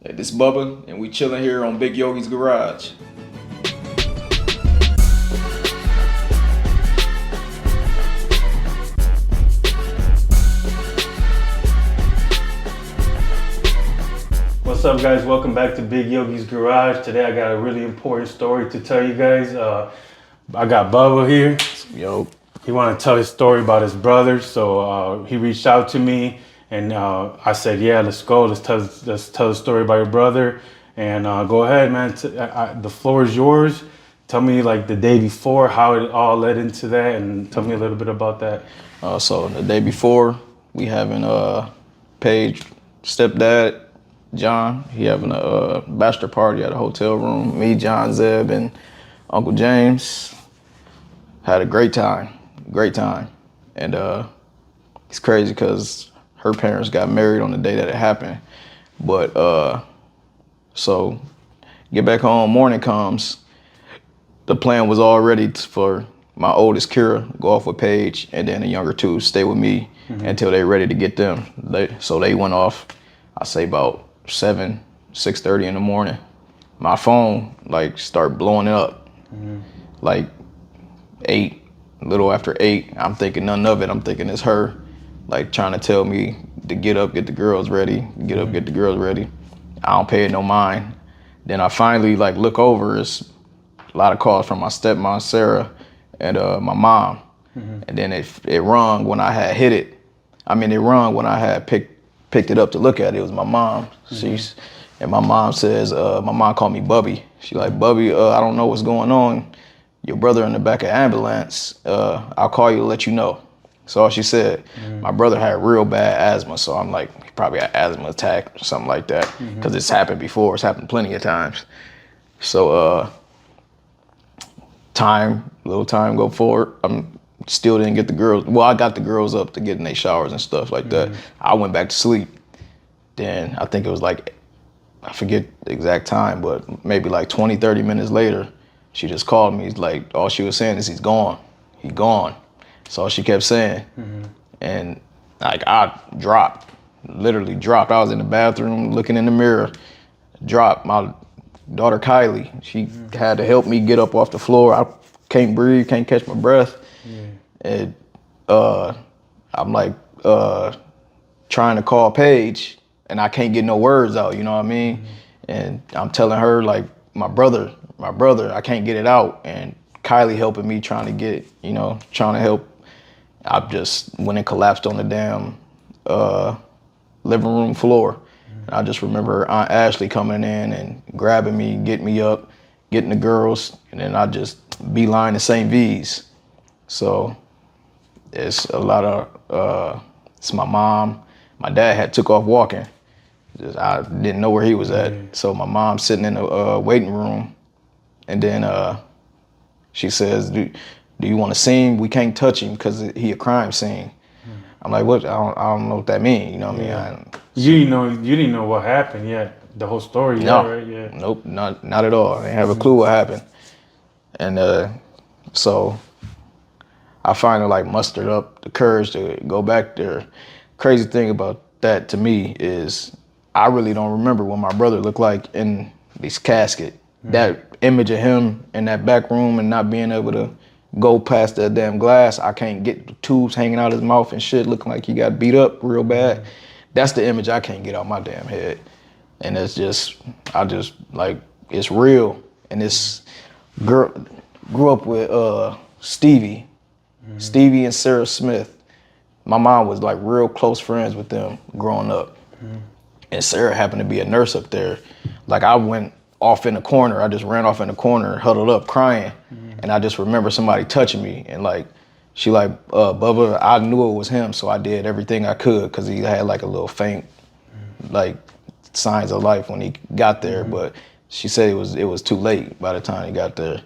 Hey, this is Bubba, and we chilling here on Big Yogi's Garage. What's up, guys? Welcome back to Big Yogi's Garage. Today I got a really important story to tell you guys. I got Bubba here. Yo. He wanted to tell his story about his brother, so he reached out to me, and I said, "Yeah, let's go. Let's tell the story about your brother." And go ahead, man. The floor is yours. Tell me, like, the day before, how it all led into that, and tell me a little bit about that. So the day before, we having Paige, stepdad, John. He having a bachelor party at a hotel room. Me, John, Zeb, and Uncle James had a great time. And it's crazy because her parents got married on the day that it happened. But so get back home, morning comes. The plan was already for my oldest, Kira, go off with Paige, and then the younger two stay with me until they're ready to get them. So they went off, I say about 6:30 in the morning. My phone start blowing up, like 8, a little after 8. I'm thinking none of it. I'm thinking it's her, trying to tell me to get up, get the girls ready, get up, get the girls ready. I don't pay it no mind. Then I finally look over. It's a lot of calls from my stepmom, Sarah, and my mom. And then it rung when I had hit it. It rung when I had picked it up to look at it. It was my mom. And my mom says, my mom called me Bubby. She like, Bubby, I don't know what's going on. Your brother in the back of ambulance. I'll call you to let you know. So all she said. My brother had real bad asthma, so I'm like, he probably had asthma attack or something like that, because it's happened before. It's happened plenty of times. So little time go forward. Still didn't get the girls. Well, I got the girls up to get in their showers and stuff like that. I went back to sleep. Then I think it was I forget the exact time, but maybe 20, 30 minutes later, she just called me. All she was saying is, he's gone. He gone. That's all she kept saying. And I dropped, literally dropped. I was in the bathroom looking in the mirror, dropped. My daughter Kylie, she had to help me get up off the floor. I can't breathe, can't catch my breath. And I'm trying to call Paige, and I can't get no words out, you know what I mean? And I'm telling her, my brother, I can't get it out. And Kylie helping me, trying to get it, trying to help. I just went and collapsed on the damn living room floor. And I just remember Aunt Ashley coming in and grabbing me, getting me up, getting the girls, and then I just beeline to St. V's. So it's a lot of, it's my mom. My dad had took off walking. I didn't know where he was at. So my mom's sitting in the waiting room, and then she says, do you want to sing? We can't touch him because he a crime scene. I'm like, what? I don't know what that means. You know what I mean? You didn't know what happened yet. The whole story. No, right? Yeah. Nope, not at all. I didn't have a clue what happened. And so I finally mustered up the courage to go back there. Crazy thing about that to me is I really don't remember what my brother looked like in this casket. That image of him in that back room and not being able to go past that damn glass. I can't get the tubes hanging out his mouth and shit, looking like he got beat up real bad. That's the image I can't get out my damn head. And it's just, it's real. And this girl grew up with Stevie and Sarah Smith. My mom was real close friends with them growing up. And Sarah happened to be a nurse up there. I went off in the corner. I just ran off in the corner, huddled up, crying. And I just remember somebody touching me. And she Bubba, I knew it was him, so I did everything I could, because he had a little faint, signs of life when he got there. But she said it was too late by the time he got there.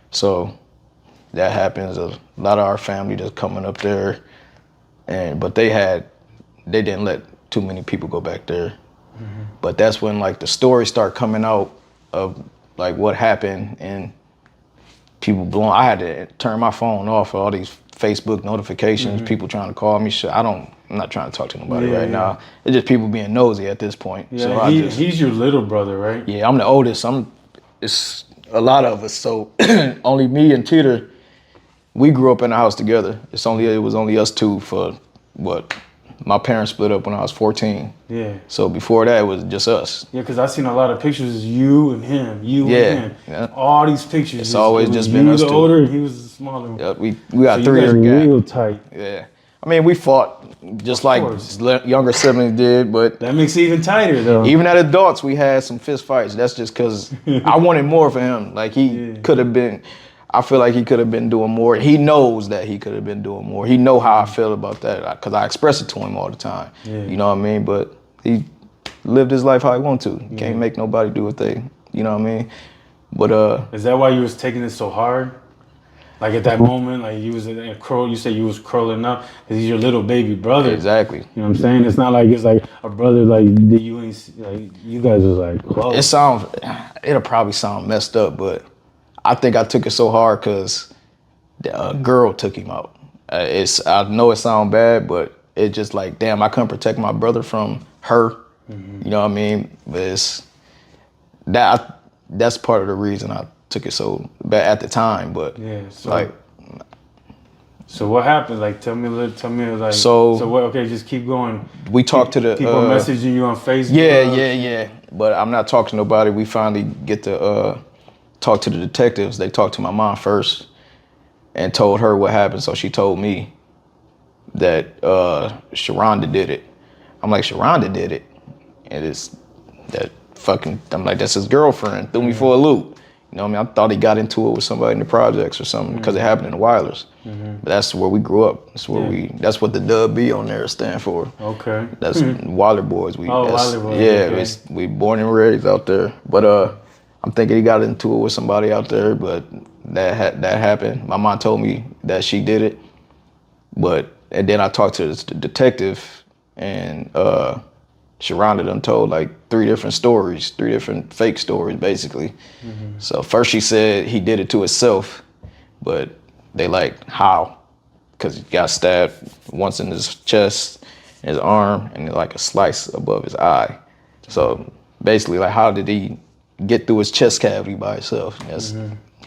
So that happens. A lot of our family just coming up there, but they didn't let too many people go back there. But that's when the stories start coming out of what happened, and people blowing. I had to turn my phone off for all these Facebook notifications, people trying to call me. Shit, I'm not trying to talk to nobody right now. It's just people being nosy at this point. Yeah, so he's your little brother, right? Yeah, I'm the oldest. It's a lot of us. So only me and Teeter, we grew up in the house together. It was only us two for what? My parents split up when I was 14. Yeah. So before that, it was just us. Yeah, because I seen a lot of pictures, you and him, and him. Yeah. All these pictures. It's always just been us two. You the two. older, and he was the smaller one. Yep, we got So 3 you guys years were gap. real tight. Yeah. I mean, we fought just like younger siblings did, but that makes it even tighter, though. Even at adults, we had some fist fights. That's just because I wanted more for him. Like, he could have been, I feel like he could have been doing more. He knows that he could have been doing more. He know how I feel about that because I express it to him all the time. Yeah. You know what I mean? But he lived his life how he wanted to. You can't make nobody do what they, you know what I mean? But is that why you was taking it so hard? Like at that moment, like you was in a curl, you said you was curling up because he's your little baby brother. Exactly. You know what I'm saying? It's not like it's like a brother like that you ain't like you guys was like close. It'll probably sound messed up, but I think I took it so hard because a girl took him out. I know it sounds bad, but it's just like, damn, I couldn't protect my brother from her. You know what I mean? But that's part of the reason I took it so bad at the time. But so what happened? Like, tell me like. So what? Okay, just keep going. We talked to the people messaging you on Facebook. Yeah. But I'm not talking to nobody. We finally get to talk to the detectives. They talked to my mom first and told her what happened. So she told me that Sharonda did it. I'm like, Sharonda did it, and it's that fucking. I'm like, that's his girlfriend. Threw me for a loop. You know what I mean? I thought he got into it with somebody in the projects or something because it happened in the Weilers. But that's where we grew up. That's where that's what the WB on there stand for. Okay. That's Weiler Boys. Weiler Boys. Yeah, okay. we born and raised out there. But I'm thinking he got into it with somebody out there, but that happened. My mom told me that she did it. And then I talked to the detective, and Sharonda done told like 3 different stories, 3 different fake stories, basically. So first she said he did it to himself, but they like, how? Because he got stabbed once in his chest, his arm, and like a slice above his eye. So basically, like, how did he get through his chest cavity by himself? That's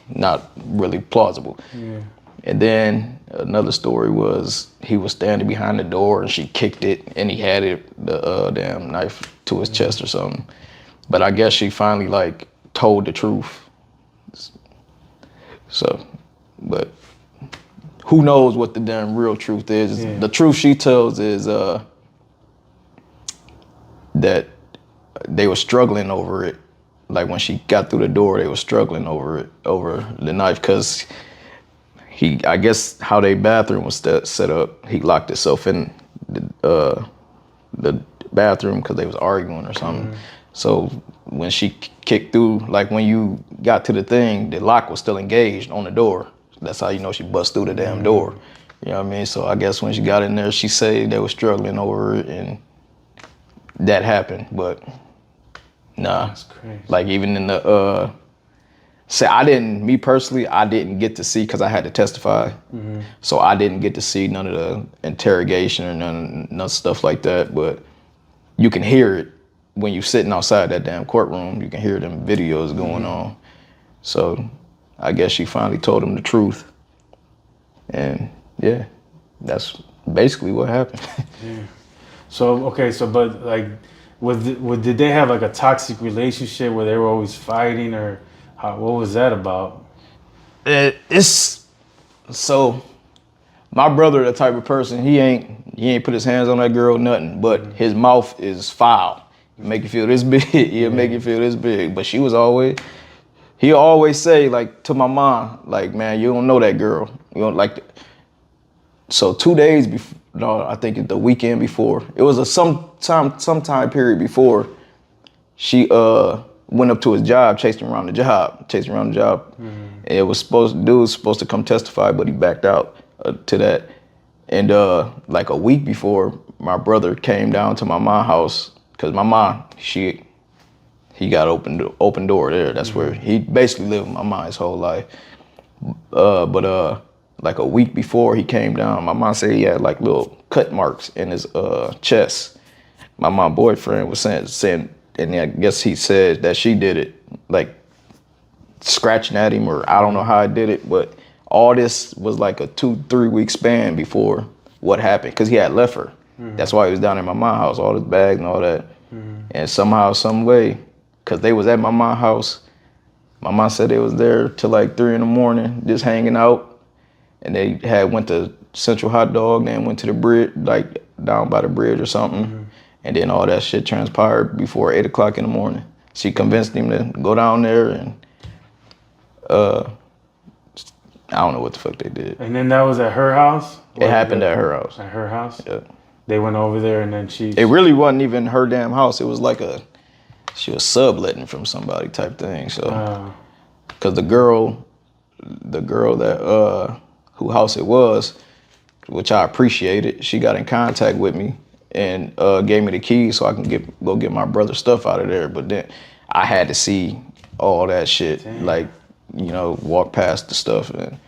not really plausible. Yeah. And then another story was he was standing behind the door and she kicked it and he had the damn knife to his chest or something. But I guess she finally like told the truth. So, but who knows what the damn real truth is. Yeah. The truth she tells is that they were struggling over it. Like when she got through the door, they were struggling over the knife, because I guess how their bathroom was set up, he locked himself in the bathroom because they was arguing or something. So when she kicked through, like when you got to the thing, the lock was still engaged on the door. That's how you know she bust through the damn door. You know what I mean? So I guess when she got in there, she said they were struggling over it and that happened. But nah, that's crazy. Like even in the, me personally, I didn't get to see, because I had to testify. So I didn't get to see none of the interrogation or none stuff like that. But you can hear it when you're sitting outside that damn courtroom. You can hear them videos going on. So I guess she finally told him the truth. And yeah, that's basically what happened. Yeah. So, okay, but like, did they have like a toxic relationship where they were always fighting, or what was that about? So my brother, the type of person, he ain't put his hands on that girl, nothing, but his mouth is foul. He'll make you feel this big, he'll make you feel this big. But he'll always say, like, to my mom, like, man, you don't know that girl. You don't like. So 2 days before, no, I think the weekend before, it was some time period before, she went up to his job, chasing around the job. And it was supposed to come testify, but he backed out to that. And like a week before, my brother came down to my mom's house, because my mom, he got open door there. That's where he basically lived with my mom his whole life. But like a week before he came down, my mom said he had like little cut marks in his chest. My mom boyfriend was saying, and I guess he said that she did it, like scratching at him, or I don't know how I did it, but all this was like a 2-3 week span before what happened, because he had left her. That's why he was down at my mom's house, all his bags and all that. And somehow, some way, because they was at my mom's house, my mom said they was there till like 3 in the morning, just hanging out. And they had went to Central Hot Dog, then went to the bridge, like down by the bridge or something. And then all that shit transpired before 8 o'clock in the morning. She convinced him to go down there, and I don't know what the fuck they did. And then that was at her house? It happened at her house. At her house? Yeah. They went over there and then she... It really wasn't even her damn house. It was like she was subletting from somebody type thing. So, because the girl that, who house it was, which I appreciated, she got in contact with me and gave me the keys so I can go get my brother's stuff out of there. But then I had to see all that shit, like, walk past the stuff. And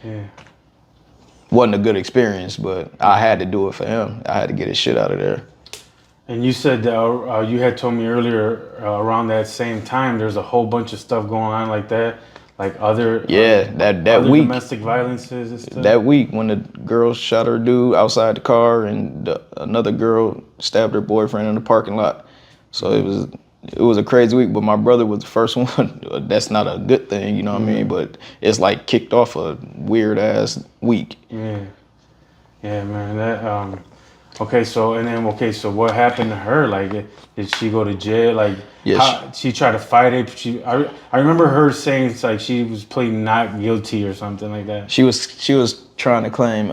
wasn't a good experience, but I had to do it for him. I had to get his shit out of there. And you said that you had told me earlier around that same time there's a whole bunch of stuff going on like that, like other that other week, domestic violences and stuff. That week when the girl shot her dude outside the car and another girl stabbed her boyfriend in the parking lot. So it was a crazy week, but my brother was the first one. That's not a good thing, you know what I mean? But it's like kicked off a weird ass week. Yeah, man. That okay. So what happened to her? Like, did she go to jail? Like, she tried to fight it. I remember her saying it's like she was pleading not guilty or something like that. She was trying to claim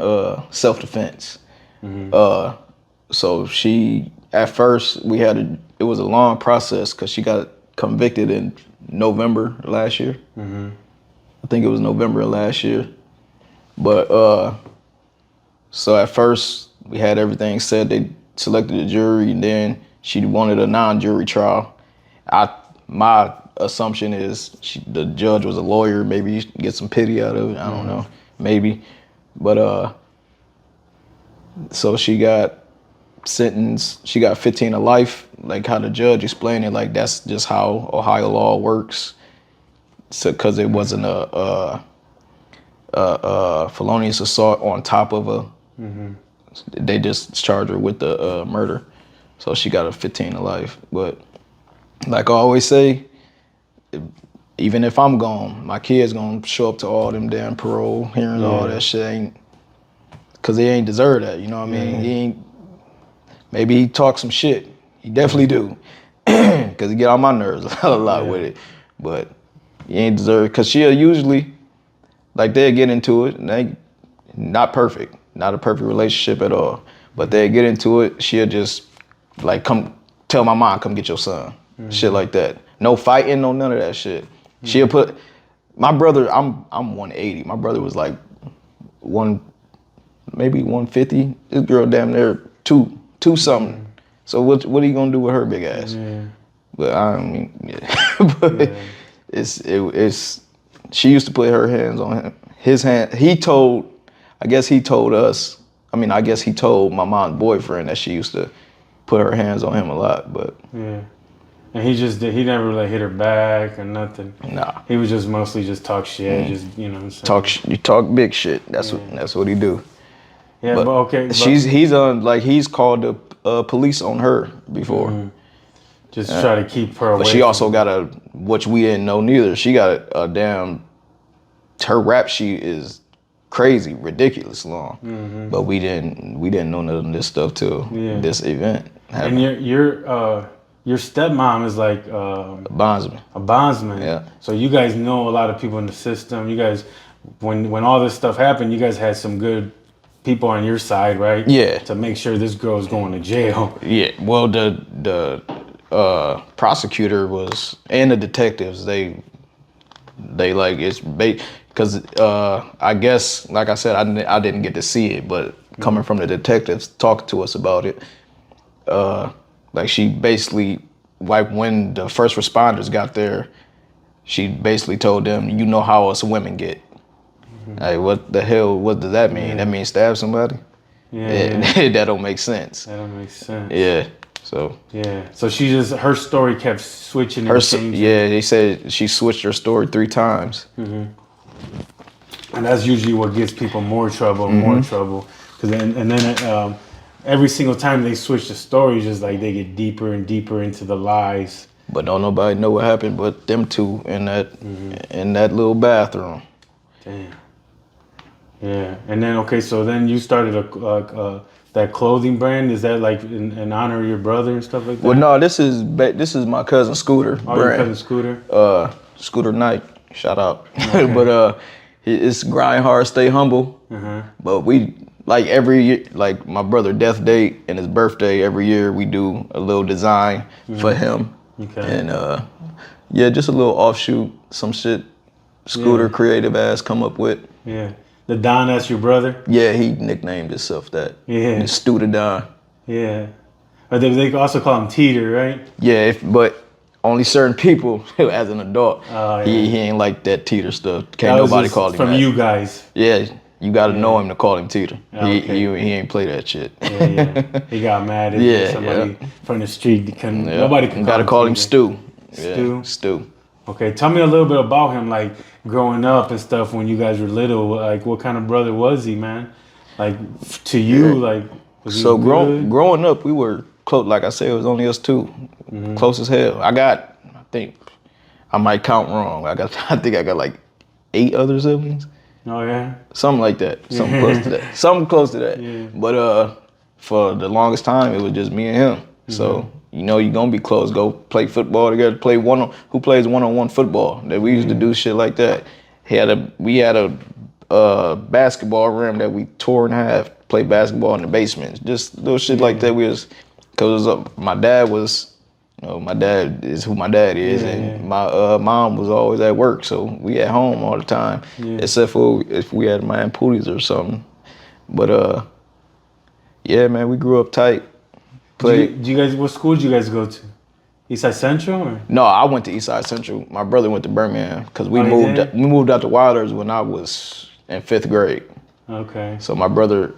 self-defense. So she, at first it was a long process because she got convicted in November last year. I think it was November of last year. But so at first we had everything set. They selected a jury, and then she wanted a non-jury trial. My assumption is the judge was a lawyer. Maybe you get some pity out of it. I don't know. Maybe. But so she got sentenced. She got 15 to life. Like how the judge explained it, like that's just how Ohio law works. So, because it wasn't a felonious assault on top of they just charged her with the murder. So she got a 15 to life. But like I always say, even if I'm gone, my kid's gonna show up to all them damn parole hearings, all that shit. Cause he ain't deserve that, you know what I mean? Maybe he talk some shit. He definitely do. Cause he get on my nerves a lot with it. But he ain't deserve, cause she'll usually, like they'll get into it, and they not perfect, not a perfect relationship at all. But they'll get into it, she'll just like come tell my mom, come get your son. Shit like that. No fighting, no none of that shit. She'll put my brother, I'm 180. My brother was like maybe 150. This girl damn near two something. So what are you gonna do with her big ass? But I mean, but it's she used to put her hands on him. His hand. I guess he told us. I mean, I guess he told my mom's boyfriend that she used to put her hands on him a lot. But and he never like hit her back or nothing. Nah. He was just mostly just talk shit. Just what I'm saying? You talk big shit. That's what he do. Yeah, but okay. He's called the police on her before. Just try to keep her away. But she also got which we didn't know neither. She got a damn, her rap sheet is crazy, ridiculous long. But we didn't know none of this stuff till this event happened. And your stepmom is like a bondsman. A bondsman. Yeah. So you guys know a lot of people in the system. You guys, when all this stuff happened, you guys had some good people on your side, right? Yeah. To make sure this girl is going to jail. Yeah. Well, the prosecutor and the detectives, they like it's because I guess, like I said, I didn't get to see it, but coming from the detectives talking to us about it, like she basically, like when the first responders got there, she basically told them, you know how us women get. Like, what the hell? What does that mean? Yeah. That means stab somebody? Yeah. That don't make sense. That don't make sense. Yeah. So Yeah. So she just her story kept switching and changing. yeah, they said she switched her story 3 times. And that's usually what gives people more trouble, more trouble. Cause then every single time they switch the story, just like they get deeper and deeper into the lies. But don't nobody know what happened but them two in that little bathroom. Damn. Yeah. And then okay, so then you started that clothing brand. Is that like in honor of your brother and stuff like that? Well, no, this is my cousin Scooter Oh, your brand. cousin Scooter. Scooter Knight, shout out. Okay. But it's grind hard, stay humble. But we like every year, like my brother death date and his birthday, every year we do a little design for him. Okay. And yeah, just a little offshoot, some shit Scooter creative ass come up with. Yeah. The Don, that's your brother? Yeah, he nicknamed himself that. Yeah. The Studer Don. Yeah. But they also call him Teeter, right? Yeah, but only certain people, as an adult, yeah. he ain't like that Teeter stuff. Can't nobody call him from that. You guys. Yeah, you got to know him to call him Teeter. Okay. He ain't play that shit. Yeah. He got mad at somebody from the street. Nobody can gotta call him Stu. Stu? Yeah, Stu. Okay, tell me a little bit about him, like growing up and stuff when you guys were little. Like, what kind of brother was he, man? Like, to you, like, was he good? Growing up, we were close. Like I said, it was only us two, close as hell. I think I might count wrong. I think I got like 8 other siblings. Oh yeah, something like that. Something close to that. Something close to that. Yeah. But for the longest time, it was just me and him. So you're gonna be close. Go play football together. Who plays one-on-one football? That we used to do shit like that. We had a basketball rim that we tore in half. Play basketball in the basement. Just little shit like that. Cause my dad was. My dad is who my dad is, and my mom was always at work, so we at home all the time, except for if we had Miami Pooties or something. But yeah, man, we grew up tight. What school did you guys go to? Eastside Central? Or? No, I went to Eastside Central. My brother went to Birmingham because we moved out to Wilders when I was in 5th grade. Okay. So my brother.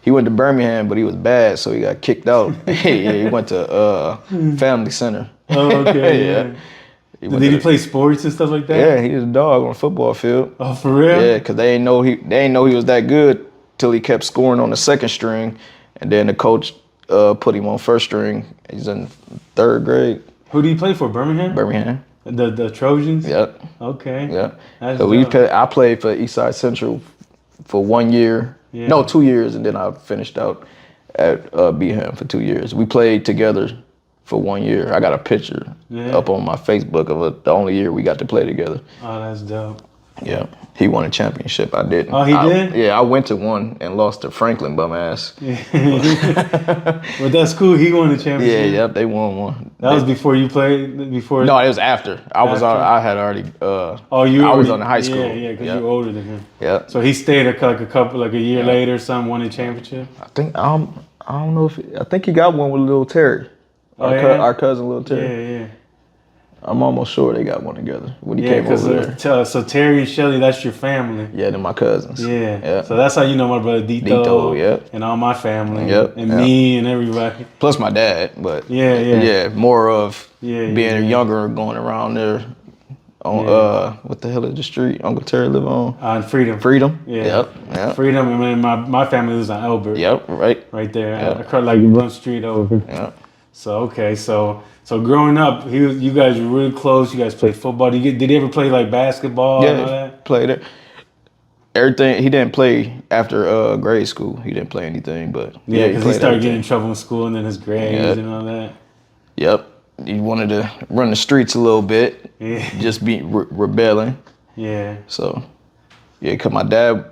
He went to Birmingham, but he was bad, so he got kicked out. He went to Family Center. Oh, okay. Did he play sports and stuff like that? Yeah, he was a dog on the football field. Oh, for real? Yeah, because they ain't know he was that good till he kept scoring on the 2nd string, and then the coach put him on 1st string. He's in 3rd grade. Who did he play for? Birmingham? Birmingham. The Trojans? Yep. Okay. Yeah. So I played for Eastside Central for 1 year. Yeah. No, 2 years, and then I finished out at Beham for 2 years. We played together for 1 year. I got a picture up on my Facebook of the only year we got to play together. Oh, that's dope. Yeah, he won a championship. I didn't. Oh, he did? Yeah, I went to one and lost to Franklin, bum ass. But that's cool. He won the championship. Yeah, they won one. That was before you played. Before? No, it was after. I had already. I was on the high school. Yeah, because you're older than him. Yeah. So he stayed a year later or something, won a championship. I think I don't know if I think he got one with Lil Terry. Our cousin Lil Terry. Yeah. I'm almost sure they got one together when he came over there. So Terry and Shelly, that's your family. Yeah, they're my cousins. Yeah. So that's how you know my brother Dito yep. And all my family. Yep. And me and everybody. Plus my dad, but yeah. More of being younger, going around there on what the hell is the street Uncle Terry live on? On Freedom. Freedom. Yeah. Yep. Freedom. And then my family lives on Albert. Yep. Right there. Yep. Across like one street over. Yep. So okay, so growing up, you guys were really close. You guys played football. Did he ever play like basketball and all that? Played it. Everything. He didn't play after grade school. He didn't play anything, but because he started getting in trouble in school and then his grades and all that. Yep. He wanted to run the streets a little bit. Yeah. Just be rebelling. Yeah. So, because my dad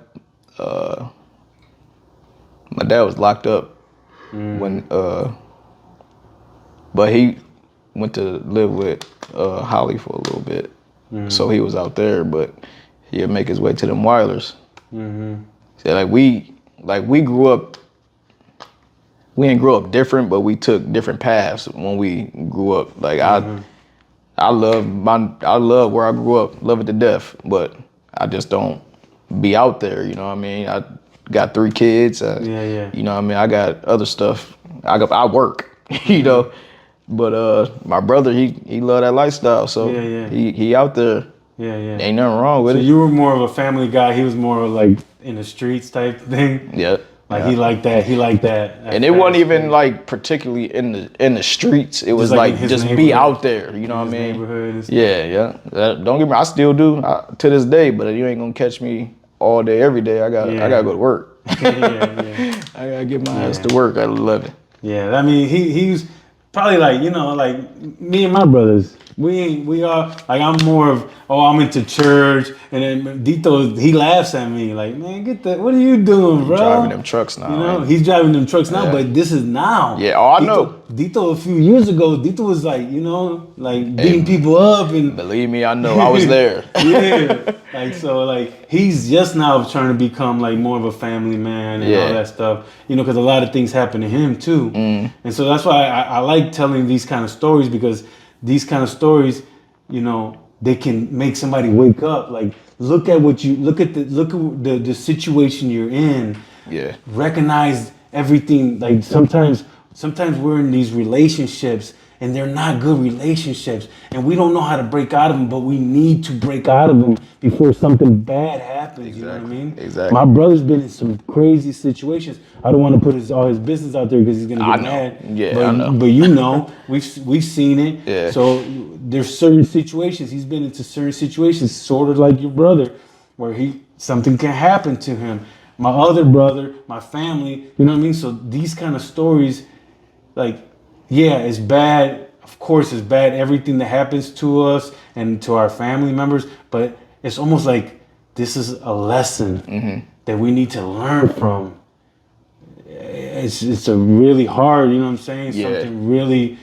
was locked up when but he went to live with Holly for a little bit. So he was out there, but he'd make his way to them Weilers. So we grew up. We didn't grow up different, but we took different paths when we grew up. Like I love where I grew up, love it to death. But I just don't be out there. You know what I mean? I got 3 kids. Yeah. You know what I mean? I got other stuff. I work. You know, but my brother he love that lifestyle. So Yeah. he out there. Yeah. Ain't nothing wrong with So it. you were more of a family guy. He was more of like in the streets type thing. Yeah. Like yeah. he liked that. He liked that. And it wasn't even like particularly in the streets. It was like in like his just be neighborhood. out there. You know what I his mean? neighborhood and stuff. Yeah. Don't get me. I still do to this day, but you ain't gonna catch me all day, every day. I gotta go to work. Yeah. I gotta get my ass to work at 11. Yeah, I mean, he's probably like, you know, like me and my brothers. We are like, I'm more of, I'm into church, and then Dito, he laughs at me like, man, what are you doing, bro? Driving them trucks now. You know, right? he's driving them trucks now, Yeah. but this is now. Yeah, I know. Dito a few years ago, Dito was like, you know, like beating people up and. Believe me, I know. I was there. Yeah, like so, like he's just now trying to become like more of a family man and all that stuff, you know, because a lot of things happen to him too, and so that's why I like telling these kind of stories, because these kind of stories, you know, they can make somebody wake up. Like look at the situation you're in. Yeah. Recognize everything. Like sometimes we're in these relationships and they're not good relationships, and we don't know how to break out of them, but we need to break out of them before something bad happens. Exactly. You know what I mean? Exactly. My brother's been in some crazy situations. I don't want to put all his business out there because he's gonna get mad. Yeah, but, I know. But you know, we've seen it. Yeah. So there's certain situations he's been into, certain situations, sort of like your brother, where something can happen to him. My other brother, my family, you know what I mean? So these kind of stories, like, yeah, it's bad. Of course, it's bad. Everything that happens to us and to our family members, but it's almost like this is a lesson that we need to learn from. It's a really hard, you know what I'm saying? Yeah. Something really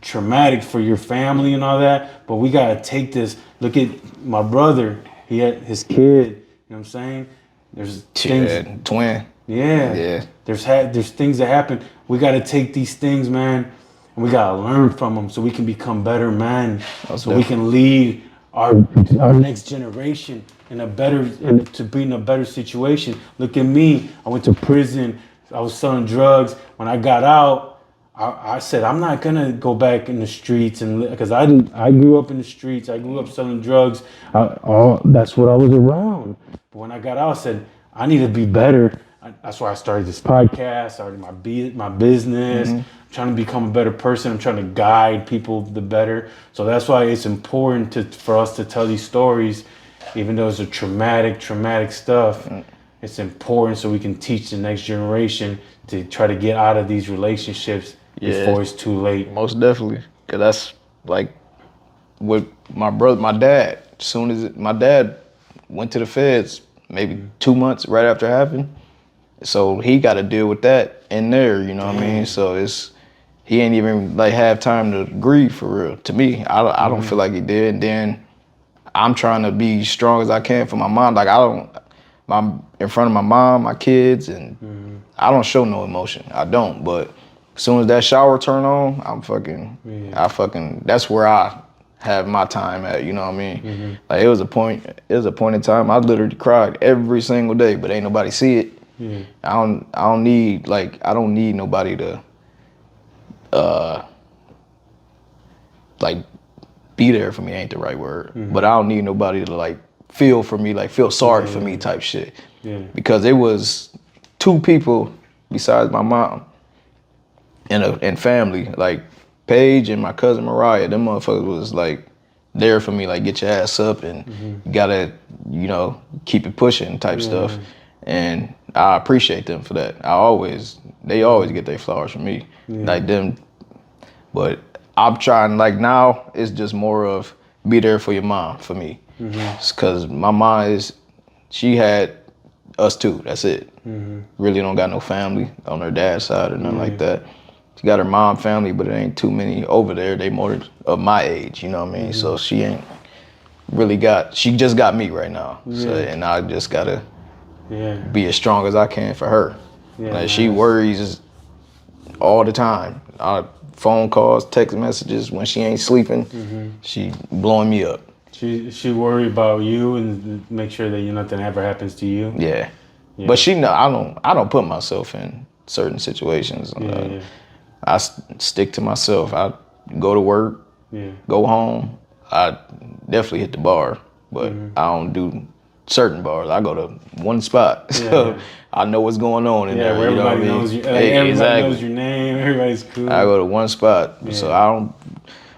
traumatic for your family and all that. But we gotta take this. Look at my brother. He had his kid. You know what I'm saying? There's things. Twin. Yeah. There's things that happen. We got to take these things, man, and we got to learn from them so we can become better men. We can lead our next generation to be in a better situation. Look at me. I went to prison. I was selling drugs. When I got out, I said I'm not gonna go back in the streets, and because I grew up in the streets. I grew up selling drugs. That's what I was around. But when I got out, I said I need to be better. That's why I started this podcast, started my business. I'm trying to become a better person. I'm trying to guide people the better. So that's why it's important for us to tell these stories, even though it's a traumatic stuff. It's important so we can teach the next generation to try to get out of these relationships before it's too late. Most definitely. Because that's like with my dad. As soon as my dad went to the feds, maybe 2 months right after it happened. So he got to deal with that in there, you know what I mean? So he ain't even like have time to grieve for real. To me, I don't feel like he did. And then I'm trying to be strong as I can for my mom. Like I'm in front of my mom, my kids, and I don't show no emotion. I don't. But as soon as that shower turn on, that's where I have my time at, you know what I mean? Like it was a point in time I literally cried every single day, but ain't nobody see it. I don't need nobody to like be there for me, ain't the right word. But I don't need nobody to like feel for me, like feel sorry for me type shit. Because it was 2 people besides my mom and family, like Paige and my cousin Mariah. Them motherfuckers was like there for me, like get your ass up and you gotta, you know, keep it pushing type stuff. And I appreciate them for that. They always get their flowers from me, like them. But I'm trying, like now, it's just more of be there for your mom for me. Because my mom she had us too, that's it. Really don't got no family on her dad's side or nothing like that. She got her mom family, but it ain't too many over there. They more of my age, you know what I mean? So she ain't really she just got me right now. So, and I just gotta be as strong as I can for her. Like she worries all the time. Phone calls, text messages when she ain't sleeping, she blowing me up. She worry about you and make sure that nothing ever happens to you. Yeah. Yeah. But she know I don't put myself in certain situations. Yeah. I stick to myself. I go to work, go home. I definitely hit the bar, but I don't do certain bars. I go to one spot, so I know what's going on in there. Where you know everybody what I mean? knows you. Like, everybody exactly. knows your name. Everybody's cool. I go to one spot, so I don't.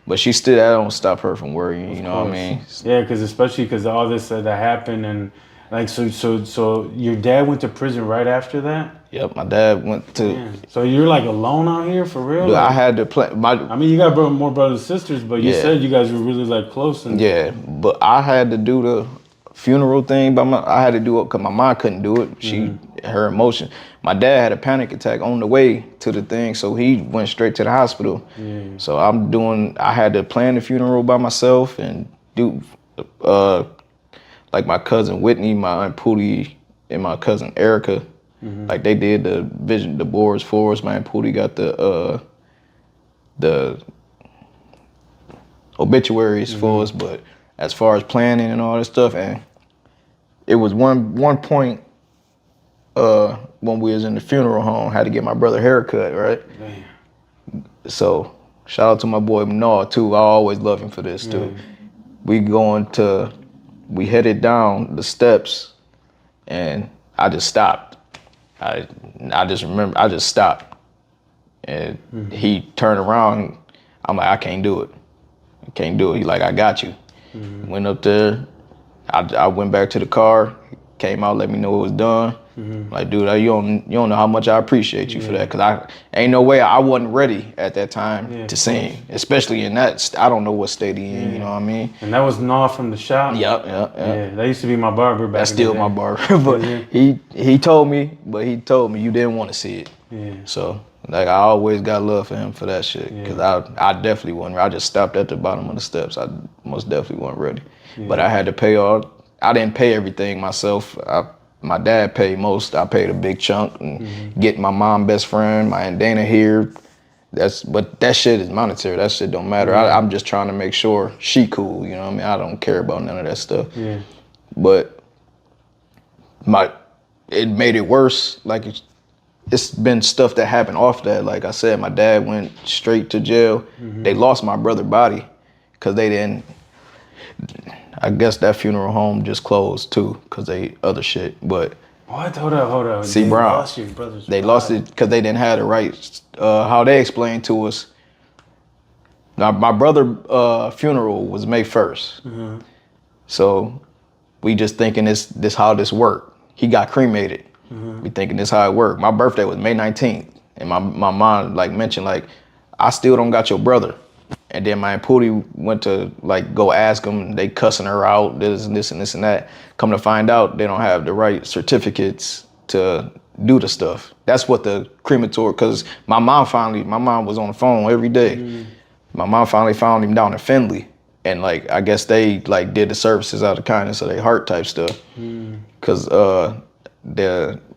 But she still, that don't stop her from worrying. You know what I mean? Yeah, because especially because all this that happened and like so your dad went to prison right after that. Yep, my dad went to. Man. So you're like alone out here for real? Dude, like, I had to play. I mean, you got more brothers and sisters, but you said you guys were really like close. And but I had to do the funeral thing I had to do it because my mom couldn't do it. Her emotion. My dad had a panic attack on the way to the thing, so he went straight to the hospital. So I had to plan the funeral by myself and do like my cousin Whitney, my aunt Pootie, and my cousin Erica. Like they did the boards for us. My aunt Pootie got the obituaries for us, but as far as planning and all this stuff, and it was one point when we was in the funeral home, had to get my brother a haircut, right? Damn. So shout out to my boy Mnar too. I always love him for this too. We headed down the steps, and I just stopped. I just remember I just stopped, and he turned around. I'm like, I can't do it. I can't do it. He like, I got you. Went up there. I went back to the car. Came out, let me know it was done. Like, dude, you don't know how much I appreciate you for that, because I ain't no way I wasn't ready at that time to sing, especially in that. I don't know what state he in. You know what I mean? And that was Gnaw from the shop. Yep. Yeah, that used to be my barber back. That's still my barber, but he told me you didn't want to see it. Yeah. So like I always got love for him for that shit, because I definitely wasn't. I just stopped at the bottom of the steps. I most definitely wasn't ready, but I had to pay all. I didn't pay everything myself. My dad paid most. I paid a big chunk, and getting my mom best friend, my Aunt Dana here. But that shit is monetary. That shit don't matter. I'm just trying to make sure she cool. You know what I mean? I don't care about none of that stuff. Yeah. But it made it worse. Like it's been stuff that happened off that. Like I said, my dad went straight to jail. They lost my brother's body because they didn't. I guess that funeral home just closed too because they other shit. But what? Hold up. See, Brown, they lost it because they didn't have the right. How they explained to us. Now my brother' funeral was May 1st, so we just thinking this how this worked. He got cremated. We thinking this how it worked. My birthday was May 19th, and my mom like mentioned like, I still don't got your brother. And then my Aunt Pootie went to like go ask them. They cussing her out, this and this and this and that. Come to find out, they don't have the right certificates to do the stuff. That's what the crematory. Because my mom was on the phone every day. My mom finally found him down in Findlay, and like I guess they like did the services out of kindness of their heart type stuff. Because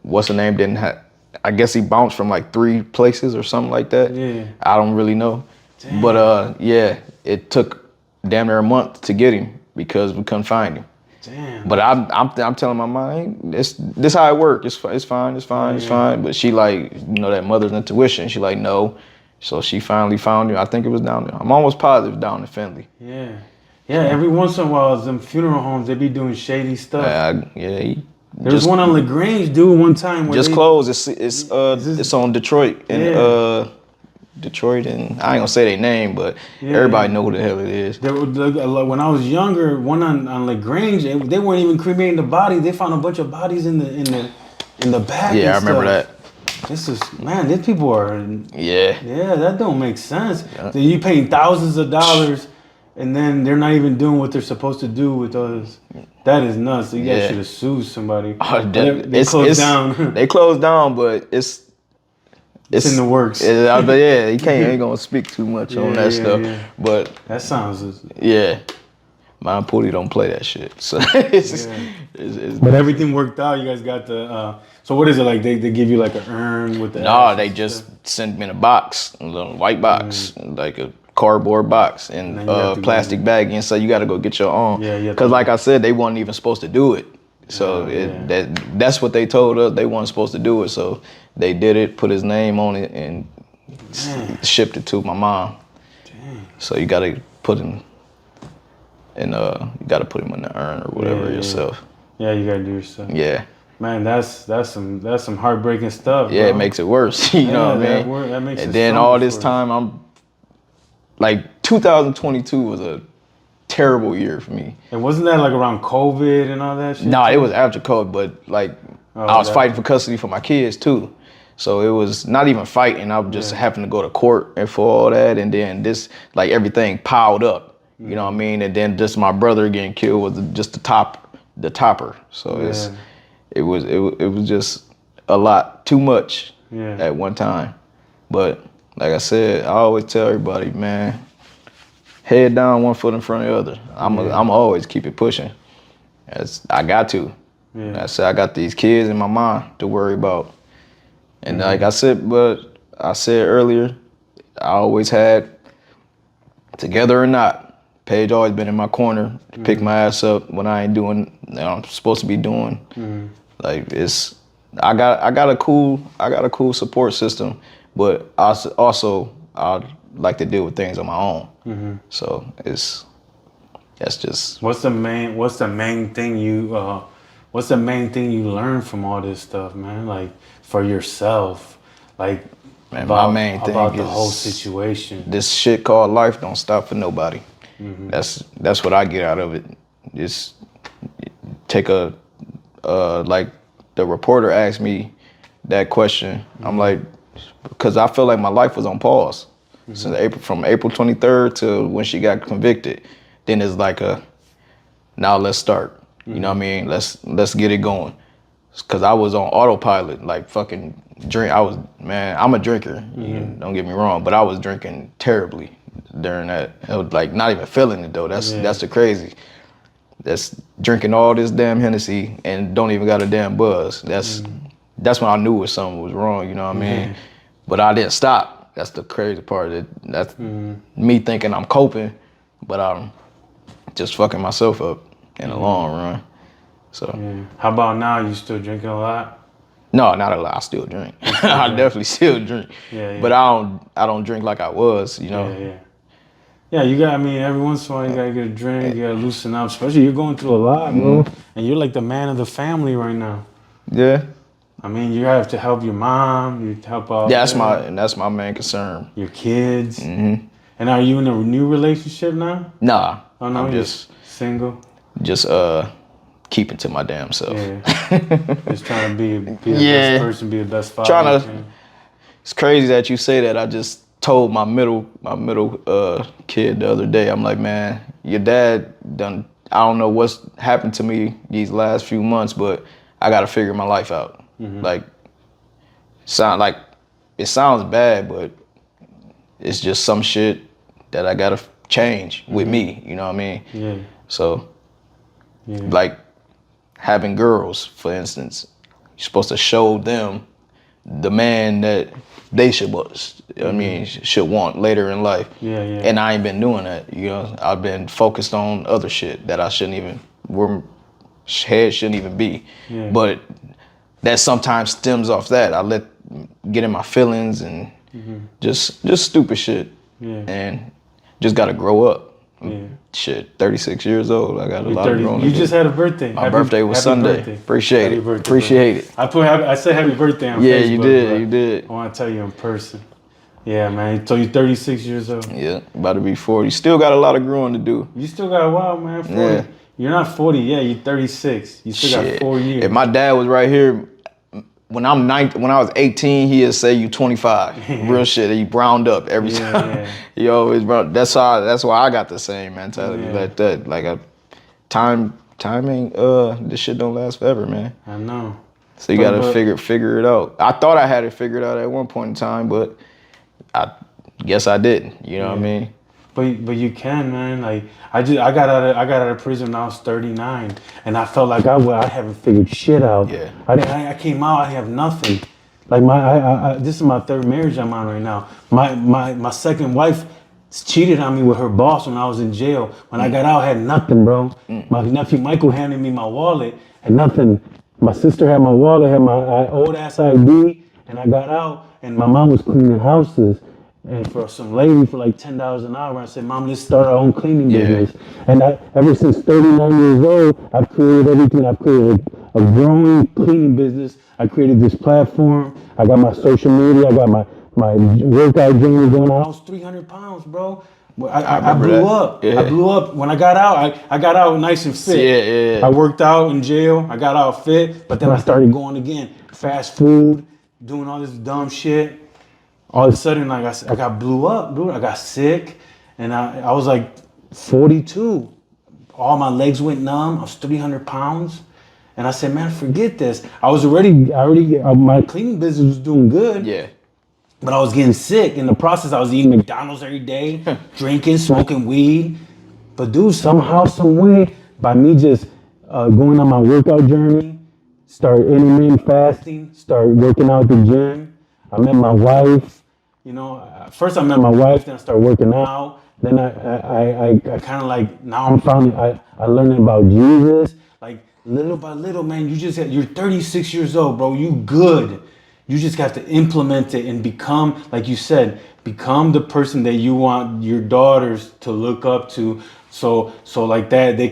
what's the name didn't have. I guess he bounced from like 3 places or something like that. Yeah. I don't really know. Damn. But it took damn near a month to get him because we couldn't find him. Damn. But I'm telling my mom, this how it worked. It's fine. But she like, that mother's intuition. She like, no. So she finally found him. I think it was down there. I'm almost positive down in Findlay. Yeah. Yeah, every once in a while, them funeral homes, they be doing shady stuff. There was one on LaGrange, dude, one time. Where closed. It's on Detroit. Detroit, and I ain't gonna say their name, but everybody know who the hell it is. When I was younger, one on LaGrange, they weren't even cremating the body. They found a bunch of bodies in the back. Yeah, I remember that. These people are. Yeah, that don't make sense. Yeah. So you paying thousands of dollars, and then they're not even doing what they're supposed to do with those. That is nuts. So you guys should have sued somebody. They closed down. They closed down, but it's in the works. He ain't gonna speak too much on that stuff. Yeah. But that sounds. My Pootie don't play that shit. So but everything worked out. You guys got the. So what is it like? They give you like an urn with the. No, they just sent me in a box, a little white box, like a cardboard box and then you have to plastic bag, and so you got to go get your own. Yeah, you have Because to- like I said, they weren't even supposed to do it. So that's what they told us. They weren't supposed to do it. So they did it, put his name on it, and shipped it to my mom. Dang. So you got to put him in you got to put him in the urn or whatever yourself. Yeah, you gotta do yourself. Yeah. Man, that's some heartbreaking stuff. Yeah, bro. it makes it worse. You know what I mean? That makes and it then so all much this worse. time, I'm like 2022 was a terrible year for me. And wasn't that like around COVID and all that shit? Nah, it was after COVID, but like I was fighting for custody for my kids too. So it was not even fighting. I was just having to go to court and for all that, and then this like everything piled up. You know what I mean? And then just my brother getting killed was just the topper. So it was just a lot, too much at one time. But like I said, I always tell everybody, man, head down, one foot in front of the other. I'm always keep it pushing. I got to. I said I got these kids in my mind to worry about. And like I said earlier, I always had, together or not, Paige always been in my corner to pick my ass up when I ain't doing what I'm supposed to be doing. Like I got a cool support system, but also I like to deal with things on my own. So that's just. What's the main thing you learned from all this stuff, man? Like for yourself, like Man, about, my main thing about the is whole situation. This shit called life don't stop for nobody. That's what I get out of it. Just take like the reporter asked me that question. I'm like, because I feel like my life was on pause from April 23rd to when she got convicted. Then it's like now let's start. You know what I mean? Let's get it going. Cause I was on autopilot, like fucking drink. I'm a drinker. Don't get me wrong, but I was drinking terribly during that. I was like not even feeling it though. That's the crazy. That's drinking all this damn Hennessy and don't even got a damn buzz. That's when I knew something was wrong. You know what I mean? But I didn't stop. That's the crazy part. That's me thinking I'm coping, but I'm just fucking myself up in the long run. So How about now? You still drinking a lot? no, not a lot. I still drink. I definitely still drink. But I don't drink like I was. You know. Yeah, you got. I mean, every once in a while you gotta get a drink. You gotta loosen up. Especially you're going through a lot, bro. And you're like the man of the family right now. Yeah. I mean, you have to help your mom. You help out. Yeah, that's my main concern. Your kids. And are you in a new relationship now? Nah. Oh no, I'm you're just single. Keeping to my damn self. Just trying to be the best person, be the best father. It's crazy that you say that. I just told my middle kid the other day. I'm like, man, your dad done. I don't know what's happened to me these last few months, but I got to figure my life out. Like, it sounds bad, but it's just some shit that I gotta change with me. You know what I mean? Yeah. So, like having girls, for instance, you're supposed to show them the man that they should want later in life. And I ain't been doing that. You know, I've been focused on other shit that I shouldn't even be. But that sometimes stems off that. I get in my feelings and just stupid shit. And just gotta grow up. Shit, 36 years old. I got a lot of growing to do. You just had a birthday. My birthday was Sunday. Birthday. Appreciate Happy it. birthday, Appreciate it. I said happy birthday on Facebook. Yeah, you did. You did. I want to tell you in person. Yeah, man. So you're 36 years old. Yeah, about to be 40. Still got a lot of growing to do. You still got a while, man. 40. Yeah. You're not 40 yet. You're 36. You still got 4 years. If my dad was right here, when I was 18, he'd say you 25. Real shit. He browned up every time. He always brown. That's why I got the same mentality like that. Like timing. This shit don't last forever, man. I know. So you gotta figure it out. I thought I had it figured out at one point in time, but I guess I didn't. You know what I mean? But you can, man. Like I got out of prison when I was 39, and I felt like I haven't figured shit out. Yeah. I came out. I have nothing. Like this is my third marriage I'm on right now. My second wife cheated on me with her boss when I was in jail. When I got out, I had nothing, bro. My nephew Michael handed me my wallet, had nothing. My sister had my wallet, had my old ass ID, and I got out, and my mom was cleaning houses. And for some lady for like $10 an hour, I said, Mom, let's start our own cleaning business. And ever since 39 years old, I've created everything. I've created a growing cleaning business. I created this platform. I got my social media. I got my workout journey going on. I was 300 pounds, bro. I blew up. Yeah. I blew up when I got out. I got out nice and fit. Yeah. I worked out in jail. I got out fit, but then I started going again. Fast food, doing all this dumb shit. All of a sudden, like I got blew up, dude. I got sick, and I was like 42. All my legs went numb. I was 300 pounds. And I said, man, forget this. My cleaning business was doing good. Yeah. But I was getting sick. In the process, I was eating McDonald's every day, drinking, smoking weed. But dude, somehow, some way, by me just going on my workout journey, start intermittent fasting, start working out at the gym. I met my wife. You know, first I met my wife, then I started working out. Then I kind of like, now I learning about Jesus. Like little by little, man, you're 36 years old, bro. You good. You just have to implement it and become, like you said, become the person that you want your daughters to look up to. So like that, they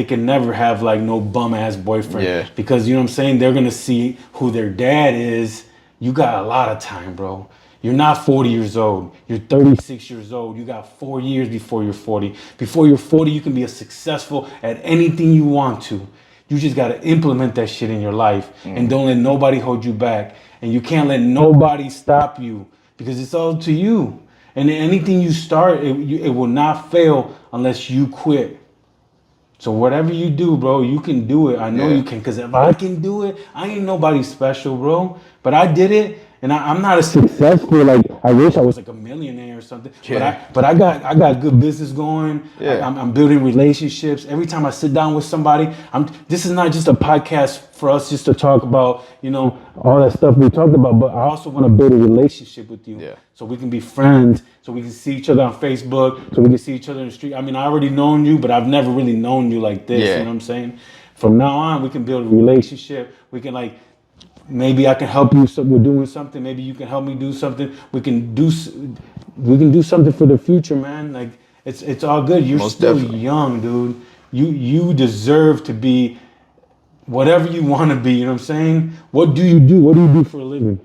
can never have like no bum ass boyfriend. Yeah. Because you know what I'm saying? They're gonna see who their dad is. You got a lot of time, bro. You're not 40 years old. You're 36 years old. You got 4 years before you're 40. Before you're 40, you can be successful at anything you want to. You just got to implement that shit in your life and don't let nobody hold you back. And you can't let nobody stop you because it's all to you. And anything you start, it will not fail unless you quit. So whatever you do, bro, you can do it. I know you can, because if I can do it, I ain't nobody special, bro. But I did it, and I'm not as successful. Like I wish I was like a millionaire or something. Yeah. But I got good business going. Yeah. I'm building relationships. Every time I sit down with somebody, this is not just a podcast for us just to talk about, you know, all that stuff we talked about. But I also want to build a relationship with you, so we can be friends, so we can see each other on Facebook, so we can see each other in the street. I mean, I already known you, but I've never really known you like this. You know what I'm saying? From now on, we can build a relationship. We can like. Maybe I can help you. So we're doing something. Maybe you can help me do something. We can do something for the future, man. Like it's all good. You're Most still definitely. young, dude. You deserve to be whatever you want to be. You know what I'm saying? What do you do? What do you do for a living?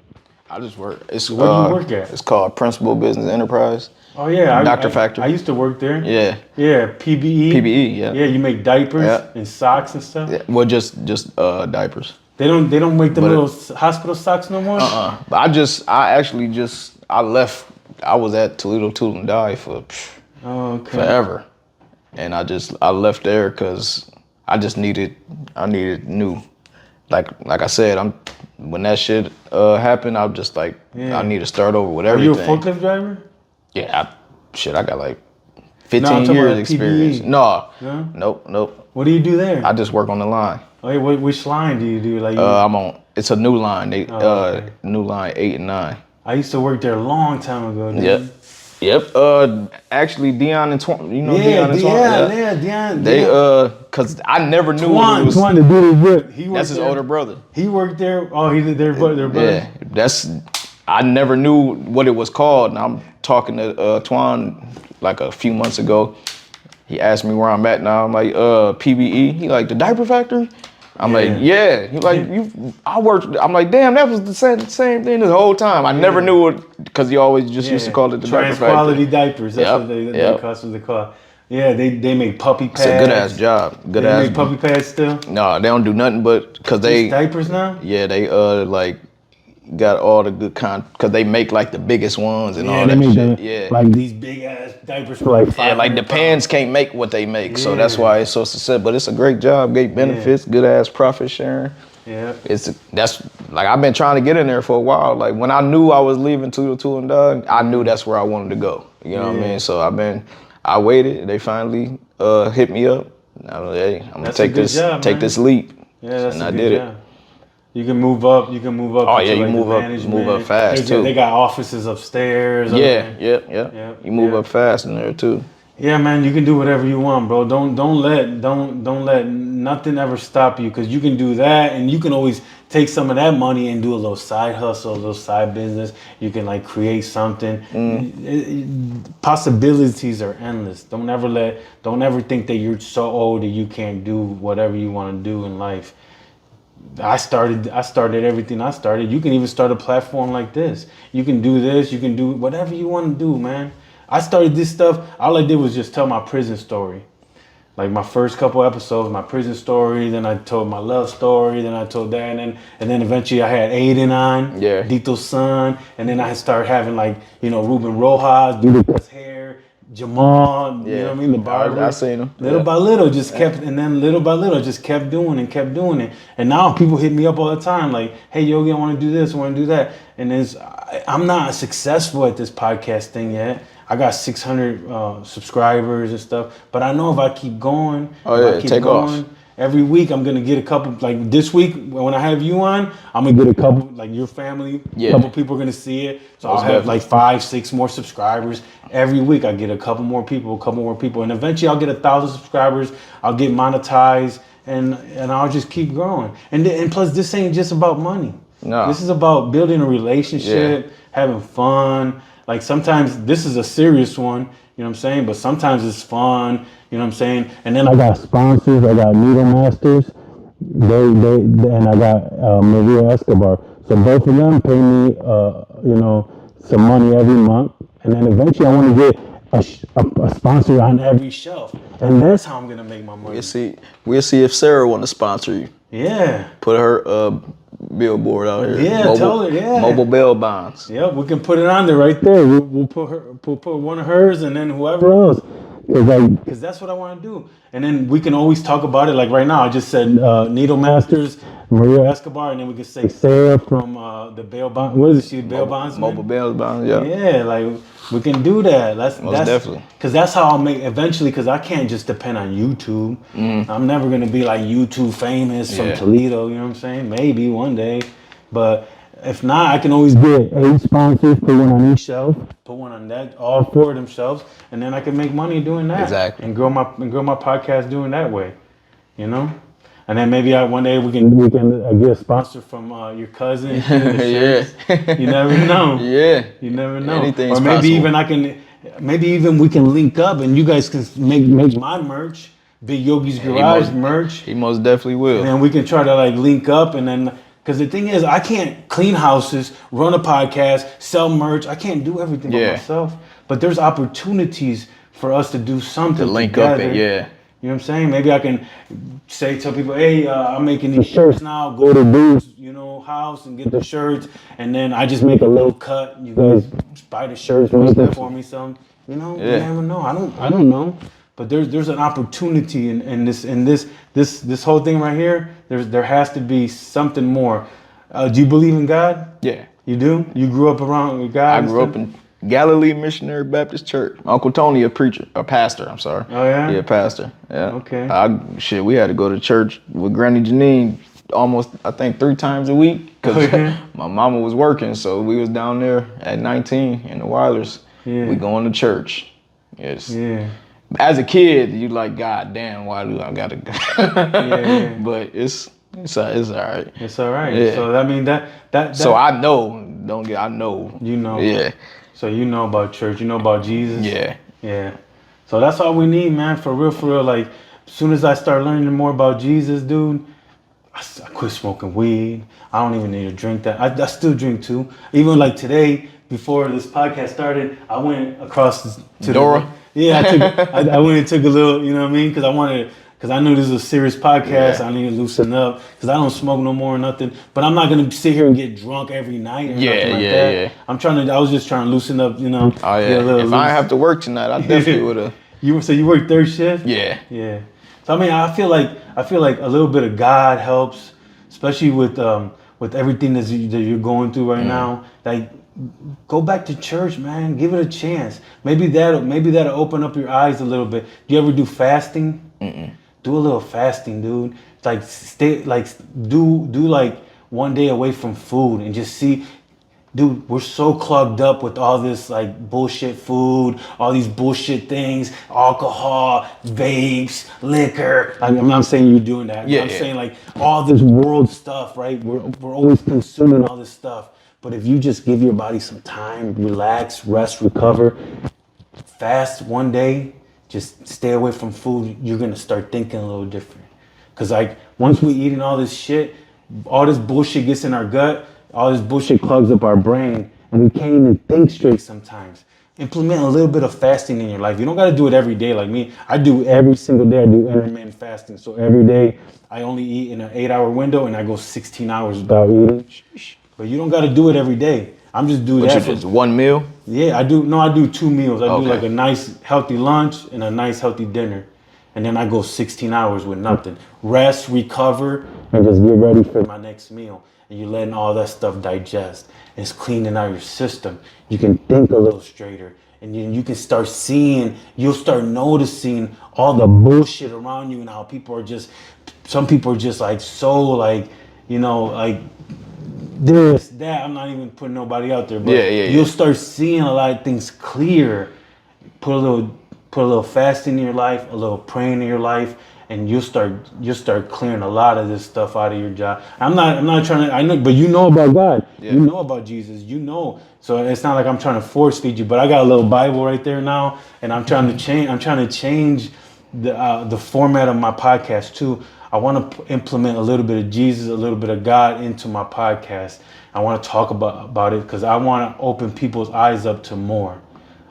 I just work. Where do you work at? It's called Principal Business Enterprise. Oh yeah, Dr. Factory. I used to work there. Yeah. Yeah, PBE. PBE, yeah. Yeah, you make diapers and socks and stuff. Yeah. Well, just diapers. They don't make the little hospital socks no more. But I left. I was at Toledo Tool and Die for forever, and I left there because I needed new. Like I said, when that shit happened, I'm just like I need to start over with everything. Are you a forklift driver? Yeah, I got like 15 years experience. PBE. No, nope. What do you do there? I just work on the line. Oh, yeah, which line do you do? Like It's a new line. New line 8 and 9. I used to work there a long time ago. Dude. Yep. Actually, Dion and Twan, you know Dion and Twan? Yeah, Dion. They cause I never knew what it was. Twan, the dude is That's his older brother. He worked there. Oh, he did their brother. Yeah, I never knew what it was called. And I'm talking to Twan like a few months ago. He asked me where I'm at now. I'm like, PBE. He like, the diaper factory? I'm like, yeah. He like, I worked. I'm like, damn, that was the same thing the whole time. I never knew it because he always just used to call it the diaper factory. Quality diapers. That's what they call. Yeah, they make puppy pads. It's a good ass job. They make puppy pads still? No, they don't do nothing but because they diapers now. Yeah, they like got all the good because they make like the biggest ones and all they that make shit. like these big ass diapers for like like the pans can't make what they make, so that's why it's so successful. But it's a great job, great benefits, good ass profit sharing. Yeah, that's like I've been trying to get in there for a while. Like when I knew I was leaving Toledo Tool and Dog, I knew that's where I wanted to go. You know what I mean? So I waited. They finally hit me up. I was like, hey, I'm gonna take this leap. Yeah, that's and a I good did job. it. You can move up. You can move up. Oh into, yeah, you like, move the up, management. fast too. They got offices upstairs. Yeah, yep. Yep, You move yep. up fast in there too. Yeah, man, you can do whatever you want, bro. Don't let nothing ever stop you, because you can do that, and you can always take some of that money and do a little side hustle, a little side business. You can like create something. Possibilities are endless. Don't ever think that you're so old that you can't do whatever you want to do in life. I started everything I started. You can even start a platform like this. You can do this, you can do whatever you want to do, man. I started this stuff. All I did was just tell my prison story. Like my first couple episodes, my prison story, then I told my love story, then I told that, and then eventually I had Aiden on, Yeah. Dito's son, and then I started having like, Ruben Rojas, Dito's hair, Jamal, you know what I mean, the barber. I seen him. Little by little, just kept, and then little by little, just kept doing and kept doing it. And now people hit me up all the time, like, "Hey, Yogi, I want to do this, I want to do that." And I'm not successful at this podcast thing yet. I got 600 subscribers and stuff, but I know if I keep going, if I keep take going, off. every week I'm gonna get a couple. Like this week, when I have you on, I'm gonna get a couple. Like your family, a couple people are gonna see it. So I'll have like 5, 6 more subscribers every week. I get a couple more people, and eventually I'll get 1,000 subscribers. I'll get monetized, and I'll just keep growing. And plus, this ain't just about money. No. This is about building a relationship, having fun. Like sometimes this is a serious one, you know what I'm saying? But sometimes it's fun, you know what I'm saying? And then I got sponsors. I got Needle Masters. And I got Maria Escobar. So both of them pay me, some money every month. And then eventually I want to get a sponsor on every shelf. And that's how I'm going to make my money. We'll see if Sarah want to sponsor you. Yeah. Put her billboard out here. Yeah, tell her, yeah. Mobile bail bonds. Yeah, we can put it on there right there. We'll put one of hers, and then whoever else. Because that's what I want to do. And then we can always talk about it. Like right now, I just said Needle Masters, Maria Escobar, and then we can say Sarah from the bail bond. What is it? She bail bondsman? Mobile bail bonds, yeah. Yeah, like we can do that. That's definitely. Because that's how I'll make eventually. Because I can't just depend on YouTube. I'm never gonna be like YouTube famous from Toledo. You know what I'm saying? Maybe one day, but if not, I can always get 8 sponsors, put one on each shelf, put one on that, all 4 of them shelves, and then I can make money doing that. Exactly. And grow my podcast doing that way, you know. And then maybe one day we can get a sponsor from your cousin. Yeah. You never know. Yeah. You never know. Anything's or maybe possible. even we can link up and you guys can make my merch, Big Yogi's Garage merch. He most definitely will. And then we can try to like link up, and then because the thing is, I can't clean houses, run a podcast, sell merch. I can't do everything by myself. But there's opportunities for us to do something to link together. up and You know what I'm saying? Maybe I can tell people, hey, I'm making these shirts now. Go to Dude's, house and get the shirts, and then I just make a little cut. You guys buy the shirts, make it for me some. You never know. I don't know. But there's an opportunity in this whole thing right here. There has to be something more. Do you believe in God? Yeah. You do? You grew up around with God? I grew up in Galilee Missionary Baptist Church. Uncle Tony, a pastor, I'm sorry. Oh, yeah? Yeah, pastor. Yeah. Okay. We had to go to church with Granny Janine almost, I think, 3 times a week. Because my mama was working, so we was down there at 19 in the Weilers. Yeah. We going to church. Yes. Yeah. As a kid, you like, God damn, why do I gotta go? Yeah. But it's all right. It's all right. Yeah. So I mean that. So I know. I know. You know. Yeah. So you know about church. You know about Jesus. Yeah. Yeah. So that's all we need, man. For real. Like, as soon as I start learning more about Jesus, dude, I quit smoking weed. I don't even need to drink that. I still drink too. Even like today, before this podcast started, I went across to Dora. I went and took a little, you know what I mean? Because I knew this was a serious podcast. I need to loosen up because I don't smoke no more or nothing. But I'm not going to sit here and get drunk every night or nothing like that. Yeah. I was just trying to loosen up, you know. Oh, yeah. If I have to work tonight, I definitely would have. So you work third shift? Yeah. Yeah. So I mean, I feel like a little bit of God helps, especially with everything that you're going through right now. Like, go back to church, man. Give it a chance. Maybe that'll open up your eyes a little bit. Do you ever do fasting? Do a little fasting, dude. Like do like one day away from food and just see, dude, we're so clogged up with all this like bullshit food, all these bullshit things, alcohol, vapes, liquor. I'm not saying you're doing that. Yeah, I'm yeah. saying like all this world stuff, right? We're always consuming all this stuff. But if you just give your body some time, relax, rest, recover, fast one day, just stay away from food, you're gonna start thinking a little different. Cause like once we eating all this shit, all this bullshit gets in our gut, all this bullshit clogs up our brain, and we can't even think straight sometimes. Implement a little bit of fasting in your life. You don't gotta do it every day like me. I do every single day, I do intermittent fasting. So every day I only eat in an 8-hour window and I go 16 hours without eating. But you don't gotta do it every day. I'm just doing But that you just one meal? yeah, I do. No, I do 2 meals. I do Okay. like a nice healthy lunch and a nice healthy dinner. And then I go 16 hours with nothing. Rest, recover, and just get ready for my next meal. And you're letting all that stuff digest. It's cleaning out your system. You can think a little straighter. And then you can start seeing, you'll start noticing all the bullshit around you and how people are just, some people are just like so like, you know, like this, that. I'm not even putting nobody out there, but you'll start seeing a lot of things clear. Put a little fasting in your life, a little praying in your life, and you'll start clearing a lot of this stuff out of your job. I'm not trying to, I know, but you know about God. Yeah. You know about Jesus. You know. So it's not like I'm trying to force feed you, but I got a little Bible right there now, and I'm trying to change the format of my podcast too. I want to implement a little bit of Jesus, a little bit of God into my podcast. I want to talk about it because I want to open people's eyes up to more.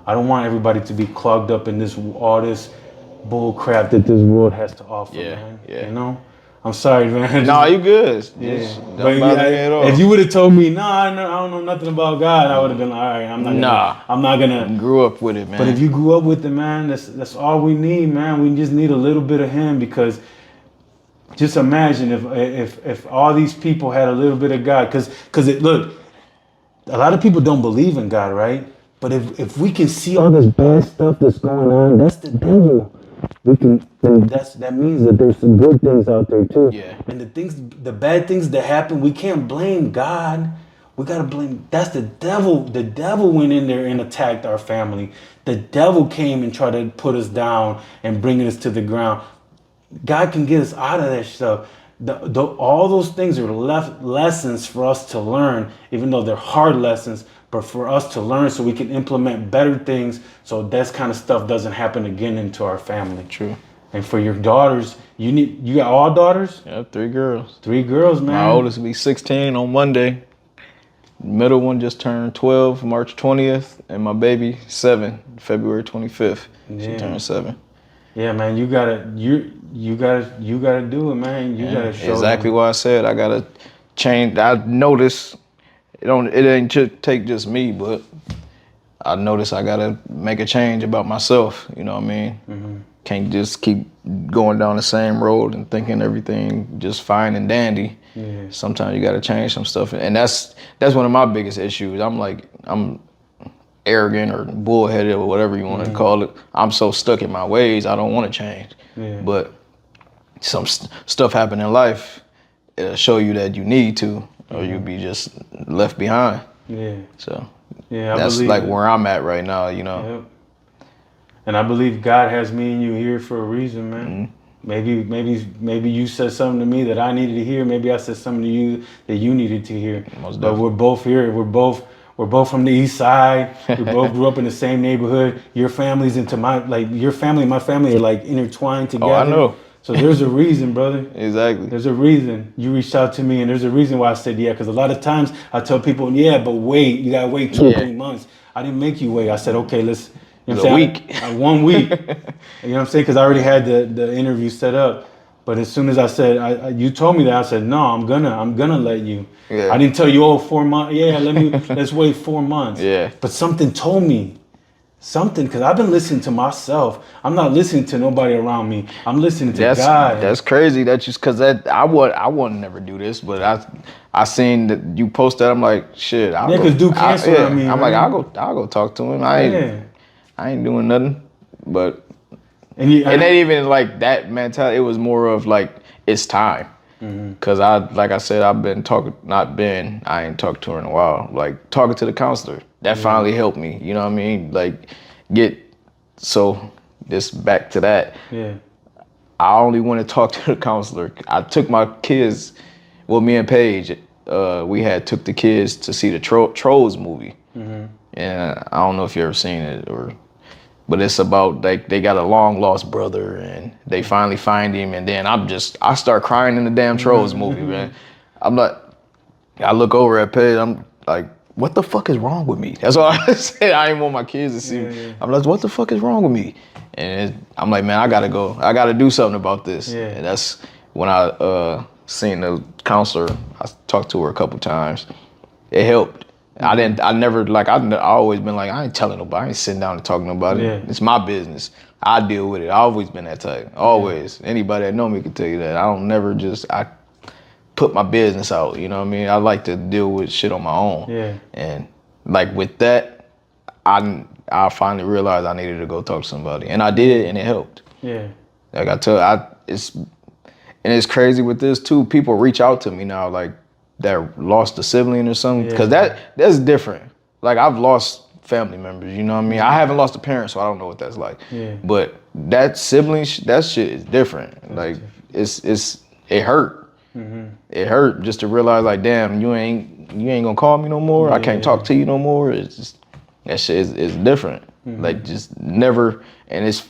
I don't want everybody to be clogged up in all this bull crap that this world has to offer, man. Yeah. You know? I'm sorry, man. No, you good. Yeah. Don't But bother me at all. if you would have told me, I don't know nothing about God, I would have been like, all right, I'm not gonna. Grew up with it, man. But if you grew up with it, man, that's all we need, man. We just need a little bit of Him because just imagine if all these people had a little bit of God, because look, a lot of people don't believe in God, right? But if we can see all this bad stuff that's going on, that's the devil. That means that there's some good things out there too. Yeah. And the bad things that happen, we can't blame God. We gotta blame. That's the devil. The devil went in there and attacked our family. The devil came and tried to put us down and bring us to the ground. God can get us out of that stuff. All those things are lessons for us to learn, even though they're hard lessons, but for us to learn so we can implement better things so that kind of stuff doesn't happen again into our family. True. And for your daughters, you got all daughters? Yeah, 3 girls. 3 girls, man. My oldest will be 16 on Monday. Middle one just turned 12 March 20th, and my baby 7 February 25th. She turned 7. Yeah, man, you gotta do it, man. You gotta show exactly them. what I said. I gotta change. I notice it ain't just take just me, but I notice I gotta make a change about myself. You know what I mean? Mm-hmm. Can't just keep going down the same road and thinking everything just fine and dandy. Yeah. Sometimes you gotta change some stuff, and that's one of my biggest issues. I'm arrogant or bullheaded or whatever you want to call it. I'm so stuck in my ways, I don't want to change. Yeah. But some stuff happen in life, it'll show you that you need to, or you'll be just left behind. Yeah. So that's like where I'm at right now, you know. Yep. And I believe God has me and you here for a reason, man. Mm-hmm. Maybe you said something to me that I needed to hear. Maybe I said something to you that you needed to hear. But we're both here. We're both from the east side. We both grew up in the same neighborhood. Your family's into your family and my family are like intertwined together. Oh, I know. So there's a reason, brother. Exactly. There's a reason you reached out to me, and there's a reason why I said yeah. Because a lot of times I tell people, yeah, but wait, you gotta wait 2 or 3 months. I didn't make you wait. I said, okay, let's. You know what I'm saying? 1 week. You know what I'm saying? Because I already had the interview set up. But as soon as I said, you told me that, I said, no, I'm gonna let you. Yeah. I didn't tell you, 4 months. Yeah, let's wait 4 months. Yeah. But something told me, because I've been listening to myself. I'm not listening to nobody around me. I'm listening to God. That's crazy. That's just because I would never do this, but I seen that you post that. I'm like, shit. Because dude canceled on me. I'm like, I'll go talk to him. I ain't doing nothing, but. And it ain't even like that mentality. It was more of like, it's time. Cause like I said, I ain't talked to her in a while. Like talking to the counselor, that finally helped me. You know what I mean? Like so this back to that. Yeah. I only want to talk to the counselor. I took my kids, well, me and Paige, we took the kids to see the Trolls movie. And I don't know if you ever seen it but it's about like they got a long lost brother and they finally find him, and then I start crying in the damn Trolls movie, man. I look over at Paige, I'm like, what the fuck is wrong with me? That's all I said. I didn't want my kids to see me. I'm like, what the fuck is wrong with me? And I'm like, man, I gotta go. I gotta do something about this. Yeah. And that's when I seen the counselor. I talked to her a couple times. It helped. I always been like, I ain't telling nobody. I ain't sitting down and talking to nobody. Yeah. It's my business. I deal with it. I always been that type. Always. Yeah. Anybody that know me can tell you that. I put my business out. You know what I mean? I like to deal with shit on my own. Yeah. And like with that, I finally realized I needed to go talk to somebody, and I did, and it helped. Yeah. Like it's crazy with this too. People reach out to me now, like that lost a sibling or something, because that's different. Like I've lost family members, you know what I mean? I haven't lost a parent, so I don't know what that's like. Yeah. But that sibling, that shit is different. Like it hurt. It hurt just to realize, like, damn, you ain't gonna call me no more. I can't talk to you no more. It's just that shit is different. Like just never, and it's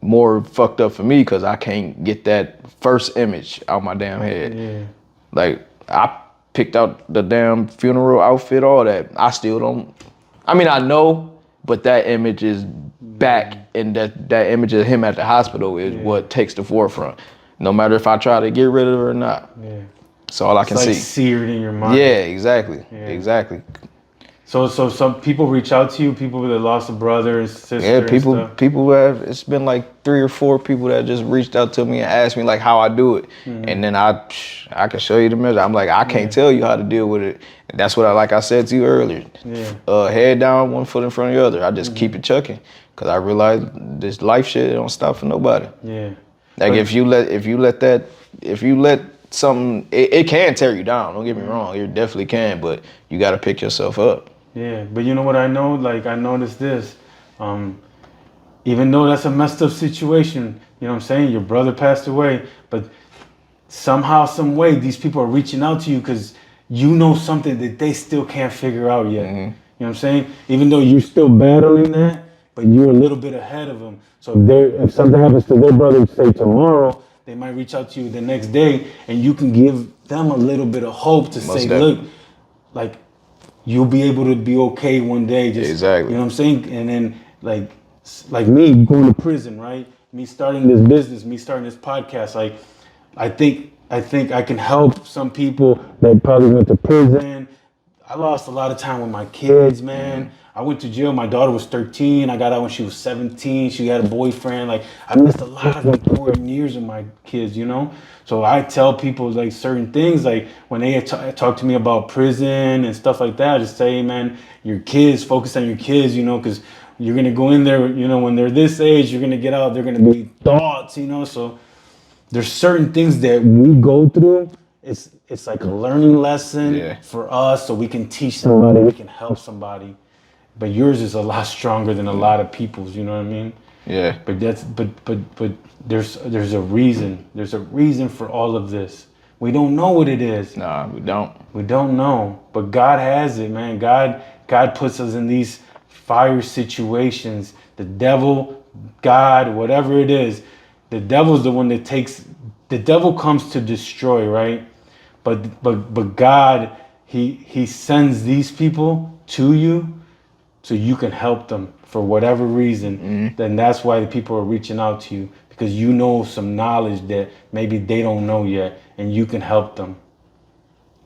more fucked up for me because I can't get that first image out my damn head. Yeah. Like I picked out the damn funeral outfit, all that. I still don't. I mean, I know, but that image is back, and that image of him at the hospital is what takes the forefront. No matter if I try to get rid of it or not. Yeah. That's all I can see. It's like seared in your mind. Yeah, exactly. Yeah. Exactly. So some people reach out to you, people that lost a brother and sister. Yeah, people have, it's been like 3 or 4 people that just reached out to me and asked me like how I do it. And then I can show you the measure. I'm like, I can't tell you how to deal with it. And that's what like I said to you earlier. Yeah. Head down, 1 foot in front of the other. I just keep it chucking. Cause I realize this life shit, it don't stop for nobody. Yeah. Like if you let something, it can tear you down. Don't get me wrong, it definitely can, but you got to pick yourself up. Yeah, but you know what I know? Like I noticed this, even though that's a messed up situation, you know what I'm saying? Your brother passed away, but somehow, some way, these people are reaching out to you because you know something that they still can't figure out yet. You know what I'm saying? Even though you're still battling that, but you're a little bit ahead of them. So if something happens to their brother, say tomorrow, they might reach out to you the next day, and you can give them a little bit of hope to say, look, like you'll be able to be okay one day. Just, exactly. You know what I'm saying? And then like me going to prison, right? Me starting this business, me starting this podcast. Like I think I can help some people that probably went to prison. I lost a lot of time with my kids, man. I went to jail. My daughter was 13. I got out when she was 17. She had a boyfriend. Like I missed a lot of important years of my kids, you know? So I tell people like certain things, like when they talk to me about prison and stuff like that, I just say, hey, man, your kids, focus on your kids, you know, because you're going to go in there, you know, when they're this age, you're going to get out, they're going to be thoughts, you know? So there's certain things that we go through. It's like a learning lesson for us, so we can teach somebody, we can help somebody. But yours is a lot stronger than a lot of people's, you know what I mean? Yeah. But there's a reason. There's a reason for all of this. We don't know what it is. Nah, we don't. We don't know. But God has it, man. God puts us in these fire situations. The devil, God, whatever it is, the devil's the one that the devil comes to destroy, right? But God, he sends these people to you so you can help them for whatever reason. Then that's why the people are reaching out to you, because you know some knowledge that maybe they don't know yet, and you can help them.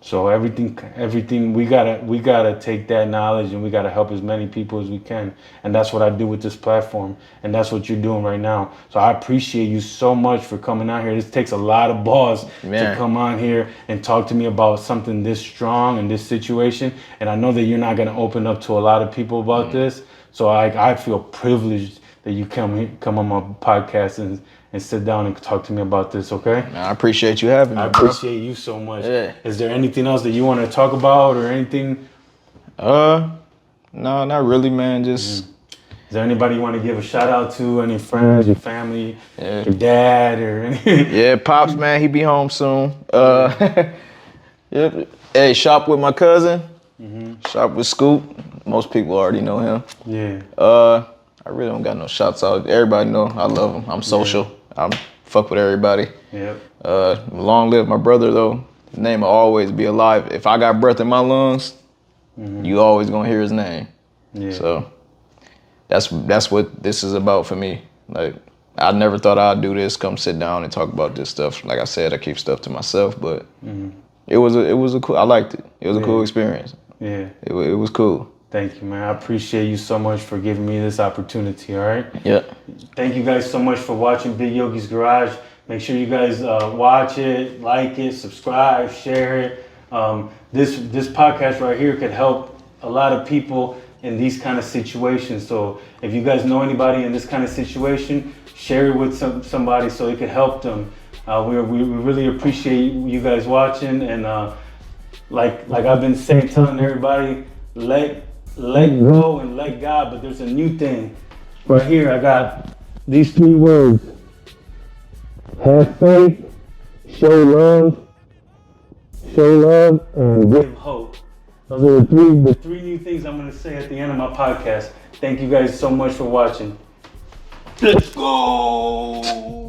So everything we gotta take that knowledge, and we gotta help as many people as we can. And that's what I do with this platform, and that's what you're doing right now. So I appreciate you so much for coming out here. This takes a lot of balls to come on here and talk to me about something this strong in this situation. And I know that you're not gonna open up to a lot of people about this. So I feel privileged that you come on my podcast and and sit down and talk to me about this, okay? Man, I appreciate you having me, I bro. appreciate you so much. Yeah. Is there anything else that you want to talk about or anything? No, not really, man. Just Is there anybody you want to give a shout out to? Any friends, your family, Yeah. your dad, or any? yeah, Pops, man, he be home soon. Yep. Hey, shop with my cousin. Shop with Scoop. Most people already know him. Yeah. I really don't got no shouts out. Everybody know I love him. I'm social. I'm fuck with everybody. Yep. Long live my brother though. His name will always be alive. If I got breath in my lungs, you always gonna hear his name. Yeah. So that's what this is about for me. Like I never thought I'd do this, come sit down and talk about this stuff. Like I said, I keep stuff to myself, but it was a cool. I liked it. It was a cool experience. Yeah. It was cool. Thank you, man. I appreciate you so much for giving me this opportunity, all right? Yeah. Thank you guys so much for watching Big Yogi's Garage. Make sure you guys watch it, like it, subscribe, share it. This podcast right here could help a lot of people in these kind of situations. So if you guys know anybody in this kind of situation, share it with somebody so it could help them. We really appreciate you guys watching, and like I've been saying, telling everybody, let go and let God. But there's a new thing right here. I got these 3 words: have faith, show love, and give hope. Those are the three new things I'm gonna say at the end of my podcast. Thank you guys so much for watching. Let's go.